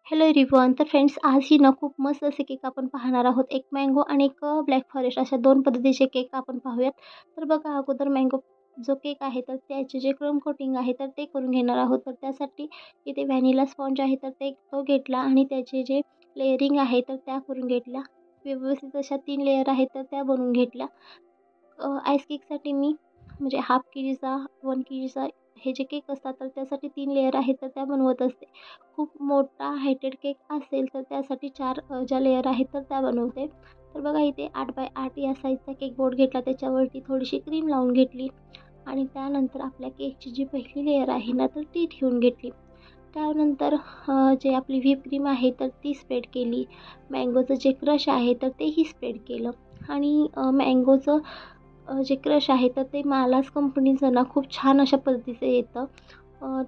Hello everyone. तर friends, आज ही ना खूप मस्त असे केक आपण पाहणार आहोत. एक मँगो आणि एक ब्लॅक फॉरेस्ट अशा दोन पद्धतीचे केक आपण पाहूयात. तर बघा, अगोदर मँगो जो केक आहे तर त्याचे जे क्रम कोटिंग आहे तर ते करून घेणार आहोत. तर त्यासाठी इथे व्हॅनिला स्पॉन्ज आहे तर तो घेतला आणि त्याचे जे लेयरिंग आहे तर त्या करून घेतल्या. व्यवस्थित अशा 3 लेयर आहेत तर त्या बनवून घेतल्या. आईस केकसाठी मी म्हणजे हाफ के-जीचा 1 के-जीचा हे जे केक असतात तर त्यासाठी 3 लेयर आहेत तर त्या बनवत असते. खूप मोठा हायटेड केक असेल तर त्यासाठी 4 ज्या लेयर आहेत तर त्या बनवते. तर बघा, इथे 8x8 या साईजचा केक बोर्ड घेतला. त्याच्यावरती थोडीशी क्रीम लावून घेतली आणि त्यानंतर आपल्या केकची जी पहिली लेयर आहे ना तर ती ठेवून घेतली. त्यानंतर जे आपली व्हिप क्रीम आहे तर ती स्प्रेड केली. मँगोचं जे क्रश आहे तर तेही स्प्रेड केलं आणि मँगोचं जे क्रश आहे तर ते मालास कंपनीचं ना खूप छान अशा पद्धतीचं येतं.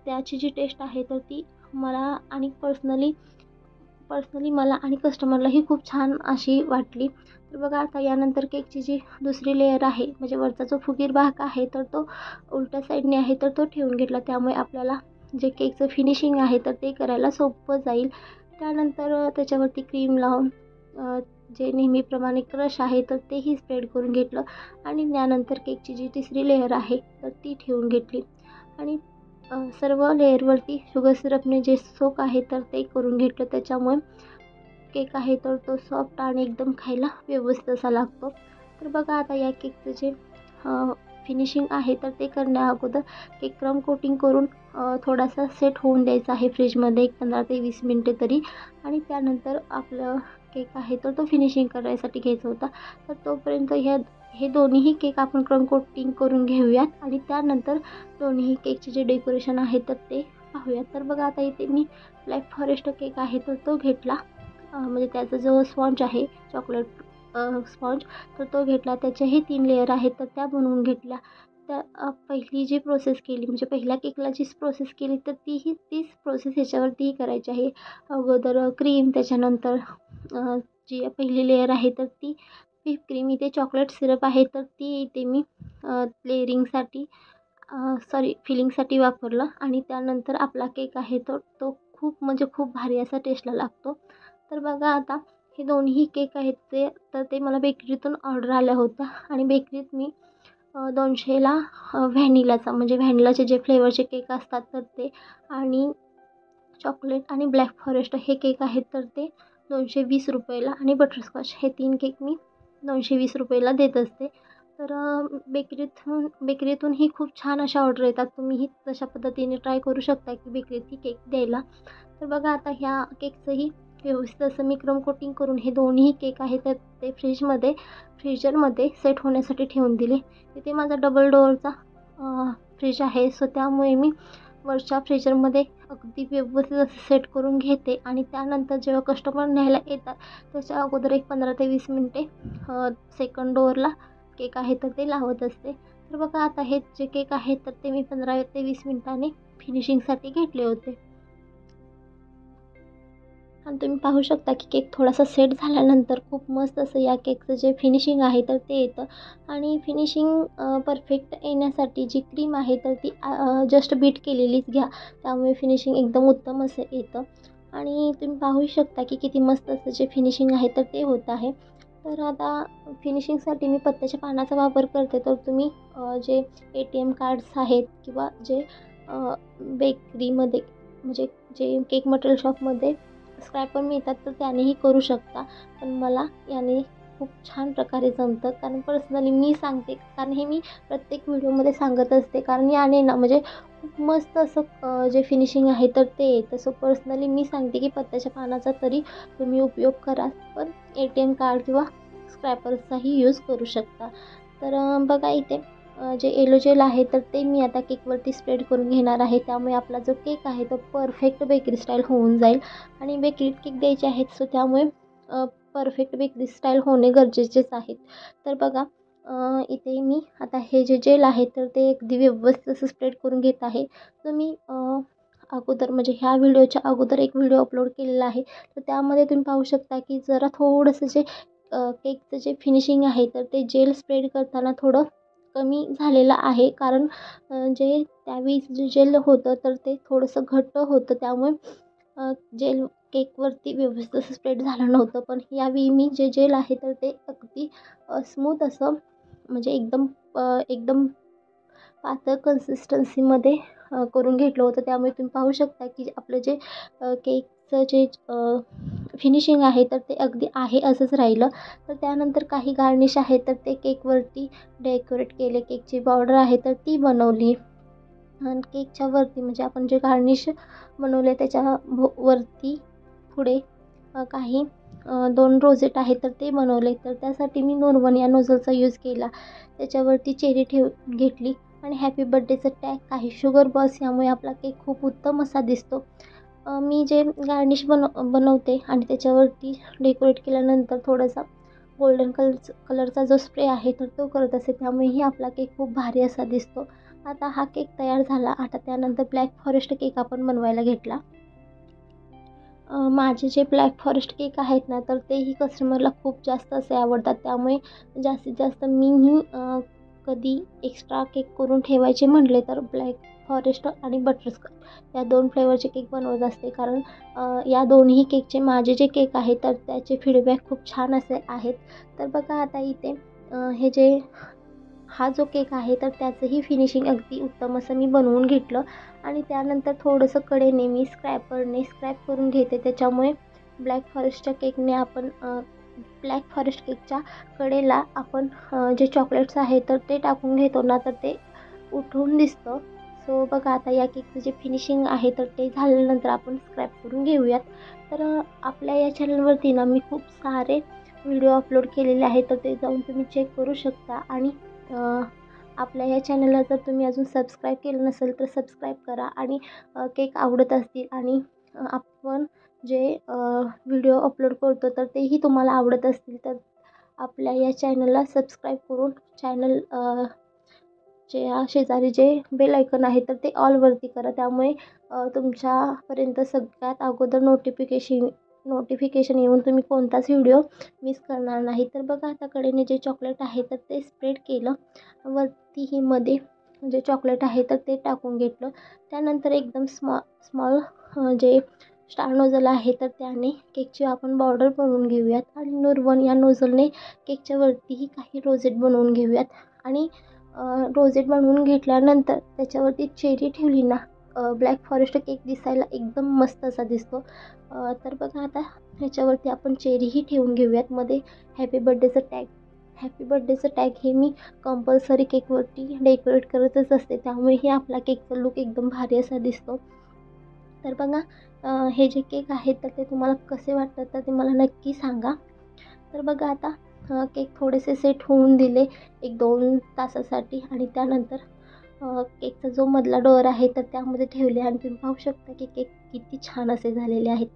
त्याची जी टेस्ट आहे तर ती मला आणि पर्सनली मला आणि कस्टमरलाही खूप छान अशी वाटली. तर बघा, आता यानंतर केकची जी दुसरी लेयर आहे म्हणजे वरचा जो फुगीर भाग आहे तर तो उलट्या साईडने आहे तर तो ठेवून घेतला. त्यामुळे आपल्याला जे केकचं फिनिशिंग आहे तर ते करायला सोपं जाईल. त्यानंतर त्याच्यावरती क्रीम लावून जे नेहमीप्रमाणे क्रश आहे तर तेही स्प्रेड करून घेतलं आणि त्यानंतर केकची जी तिसरी लेयर आहे तर ती ठेवून घेतली आणि सर्व लेयरवरती शुगर सिरपने जे सोक आहे तर ते करून घेतलं. त्याच्यामुळे केक आहे तर तो सॉफ्ट आणि एकदम खायला व्यवस्थित असा लागतो. तर बघा, आता या केकचं जे फिनिशिंग आहे तर ते करण्या अगोदर केक क्रम कोटिंग करून थोडासा सेट होऊन द्यायचा आहे फ्रीजमध्ये एक 15 ते 20 मिनटे तरी. आणि त्यानंतर आपलं केक आहे तर तो फिनिशिंग करायसाठी घ्यायचा होता. तर तोपर्यंत हे दोन्हीही केक आपण क्रम कोटिंग करून घेऊयात आणि त्यानंतर दोन्ही केकचे जे डेकोरेशन आहे तर ते पाहूयात. तर बघा, आता इथे मी ब्लॅक फॉरेस्ट केक आहे तर तो घेतला. म्हणजे त्याचा जो स्पॉन्ज आहे चॉकलेट स्पॉन्ज तर तो घेतला. त्याच्याही 3 लेयर आहेत तर त्या बनवून घेतल्या. त्या पहिली जी प्रोसेस केली म्हणजे पहिल्या केकला जी प्रोसेस केली तर तीच प्रोसेस ह्याच्यावरतीही करायची आहे. अगोदर क्रीम, त्याच्यानंतर जी पहिली लेयर आहे तर ती व्हिप क्रीम, इथे चॉकलेट सिरप आहे तर ती इथे मी लेअरिंगसाठी फिलिंगसाठी वापरलं आणि त्यानंतर आपला केक आहे तो खूप म्हणजे खूप भारी असा टेस्टला लागतो. तर बघा, आता हे दोन्ही केक आहेत ते मला बेकरीतून ऑर्डर आल्या होत्या आणि बेकरीत मी 200ला व्हॅनिलाचा म्हणजे व्हॅनिलाचे जे फ्लेवरचे केक असतात तर ते आणि चॉकलेट आणि ब्लॅक फॉरेस्ट हे केक आहेत तर ते 220 रुपयाला आणि बटरस्कॉच हे 3 केक मी 220 रुपयाला देत असते. तर बेकरीतूनही खूप छान अशा ऑर्डर येतात. तुम्हीही तशा पद्धतीने ट्राय करू शकता की बेकरीतही केक द्यायला. तर बघा, आता ह्या केकचंही व्यवस्थित असं मी क्रम कोटिंग करून हे दोन्ही केक आहेत तर ते फ्रीजरमध्ये सेट होण्यासाठी ठेवून दिले. तिथे माझा डबल डोअरचा फ्रीज आहे. सो त्यामुळे मी वरच्या फ्रीजरमध्ये अगदी व्यवस्थित असं सेट करून घेते आणि त्यानंतर जेव्हा कस्टमर न्यायला येतात त्याच्या अगोदर एक 15 ते 20 मिनटे सेकंड डोअरला केक आहे तर ते लावत असते. तर बघा, आता हे जे केक आहेत तर ते मी 15 ते 20 मिनटांनी फिनिशिंगसाठी घेतले होते. आणि तुम्ही पाहू शकता की केक थोडासा सेट झाल्यानंतर खूप मस्त असं या केकचं जे फिनिशिंग आहे तर ते येतं आणि फिनिशिंग परफेक्ट येण्यासाठी जी क्रीम आहे तर ती जस्ट बीट केलेलीच घ्या. त्यामुळे फिनिशिंग एकदम उत्तम असं येतं आणि तुम्ही पाहू शकता की किती मस्त असं जे फिनिशिंग आहे तर ते होत आहे. तर आता फिनिशिंगसाठी मी पत्त्याच्या पानाचा वापर करते. तर तुम्ही जे ATM कार्ड्स आहेत किंवा जे बेकरीमध्ये म्हणजे जे केक मटेरियल शॉपमध्ये स्क्रॅपर मिळतात तर त्यानेही करू शकता. पण मला याने खूप छान प्रकारे जमतं कारण पर्सनली मी सांगते, कारण हे मी प्रत्येक व्हिडिओमध्ये सांगत असते. कारण याने ना म्हणजे खूप मस्त असं जे फिनिशिंग आहे तर ते येतं. सो पर्सनली मी सांगते की पत्त्याच्या पानाचा तरी तुम्ही उपयोग करा, पण ATM कार्ड किंवा स्क्रॅपरचाही यूज करू शकता. तर बघा, इथे जे येलो जेल आहे तर ते मी आता केकवरती स्प्रेड करून घेणार आहे. त्यामुळे आपला जो केक आहे तो परफेक्ट बेकरी स्टाईल होऊन जाईल आणि बेकरीत केक द्यायचे आहेत. सो त्यामुळे परफेक्ट बेकरी स्टाईल होणे गरजेचेच आहेत. तर बघा, इथे मी आता हे जे जेल आहे तर ते अगदी व्यवस्थित असं स्प्रेड करून घेत आहे. तर मी अगोदर म्हणजे ह्या व्हिडिओच्या अगोदर एक व्हिडिओ अपलोड केलेला आहे. तर त्यामध्ये तुम्ही पाहू शकता की जरा थोडंसं जे केकचं जे फिनिशिंग आहे तर ते जेल स्प्रेड करताना थोडं कमी झालेलं आहे. कारण जे त्यावेळी जे जेल होतं तर ते थोडंसं घट्ट होतं. त्यामुळे जेल केकवरती व्यवस्थित असं स्प्रेड झालं नव्हतं. पण यावेळी मी जे जेल आहे तर ते अगदी स्मूथ असं म्हणजे एकदम पातळ कन्सिस्टन्सीमध्ये करून घेतलं होतं. त्यामुळे तुम्ही पाहू शकता की आपलं जे केकचं जे फिनिशिंग आहे तर ते अगदी आहे असंच राहिलं. तर त्यानंतर काही गार्निश आहे तर ते केकवरती डेकोरेट केले. केकची बॉर्डर आहे तर ती बनवली आणि केकच्या वरती म्हणजे आपण जे गार्निश बनवले त्याच्या वरती पुढे काही 2 रोझेट आहे तर ते बनवले. तर त्यासाठी मी नोरवन या नोझलचा यूज केला. त्याच्यावरती चेरी घेतली आणि हॅपी बर्थडेचं टॅग काही शुगर बॉस यामुळे आपला केक खूप उत्तम असा दिसतो. मी जे गार्निश बनवते आणि त्याच्यावरती डेकोरेट केल्यानंतर थोडासा गोल्डन कलरचा जो स्प्रे आहे तर तो करत असते. त्यामुळेही आपला केक खूप भारी असा दिसतो. आता हा केक तयार झाला. आता त्यानंतर ब्लॅक फॉरेस्ट केक आपण बनवायला घेतला. माझे जे ब्लॅक फॉरेस्ट केक आहेत ना तर तेही कस्टमरला खूप जास्त असे आवडतात. त्यामुळे जास्तीत जास्त मीही कधी एक्स्ट्रा केक करून ठेवायचे म्हटले तर ब्लॅक फॉरेस्ट आणि बटरस्कॉच या 2 फ्लेवरचे केक बनवत असते. कारण या दोन्ही केकचे माझे जे केक आहेत तर त्याचे फीडबॅक खूप छान असे आहेत. तर बघा आता इथे हे जे हा जो केक आहे तर त्याचंही फिनिशिंग अगदी उत्तम असं मी बनवून घेतलं आणि त्यानंतर थोडंसं कडेने मी स्क्रॅपरने स्क्रॅप करून घेते. त्याच्यामुळे ब्लॅक फॉरेस्टच्या केकने आपण ब्लॅक फॉरेस्ट केकच्या कडेला आपण जे चॉकलेट्स आहे तर ते टाकून घेतो ना तर ते उठून दिसतं. सो बघा आता या केकचं जे फिनिशिंग आहे तर ते झाल्यानंतर आपण स्क्रॅप करून घेऊयात. तर आपल्या या चॅनलवरती ना मी खूप सारे व्हिडिओ अपलोड केलेले आहेत तर ते जाऊन तुम्ही चेक करू शकता. आणि आपल्या या चॅनलला जर तुम्ही अजून सबस्क्राईब केलं नसेल तर सबस्क्राईब करा. आणि केक आवडत असतील आणि आपण जे व्हिडिओ अपलोड करतो तर तेही तुम्हाला आवडत असतील तर आपल्या या चॅनलला सबस्क्राईब करून चॅनल जे शेजारी जे बेल आयकन आहे तर ते ऑलवरती करा. त्यामुळे तुमच्यापर्यंत सगळ्यात अगोदर नोटिफिकेशन येऊन तुम्ही कोणताच व्हिडिओ मिस करणार नाही. तर बघा आता कडेने जे चॉकलेट आहे तर ते स्प्रेड केलं. वरतीही मध्ये जे चॉकलेट आहे तर ते टाकून घेतलं. त्यानंतर एकदम स्मॉल जे स्टार नोझल आहे तर त्याने केकची आपण बॉर्डर बनवून घेऊयात आणि नोरवन या नोझलने केकच्या वरतीही काही रोझेट बनवून घेऊयात. आणि रोझेट बनवून घेतल्यानंतर त्याच्यावरती चेरी ठेवली ना ब्लॅक फॉरेस्ट केक दिसायला एकदम मस्त असा दिसतो. तर बघा आता ह्याच्यावरती आपण चेरीही ठेवून घेऊयात. मध्ये हॅपी बर्थडेचं टॅग हे मी कंपल्सरी केकवरती डेकोरेट करतच असते. त्यामुळेही आपला केकचा लुक एकदम भारी असा दिसतो. तर बघा हे जे केक आहेत तर ते तुम्हाला कसे वाटतात तर ते मला नक्की सांगा. तर बघा आता केक थोडेसे सेट होऊन दिले 1-2 तासासाठी आणि त्यानंतर केकचा जो मधला डोअर आहे तर त्यामध्ये ठेवले आणि तुम्ही पाहू शकता की केक किती छान असे झालेले आहेत.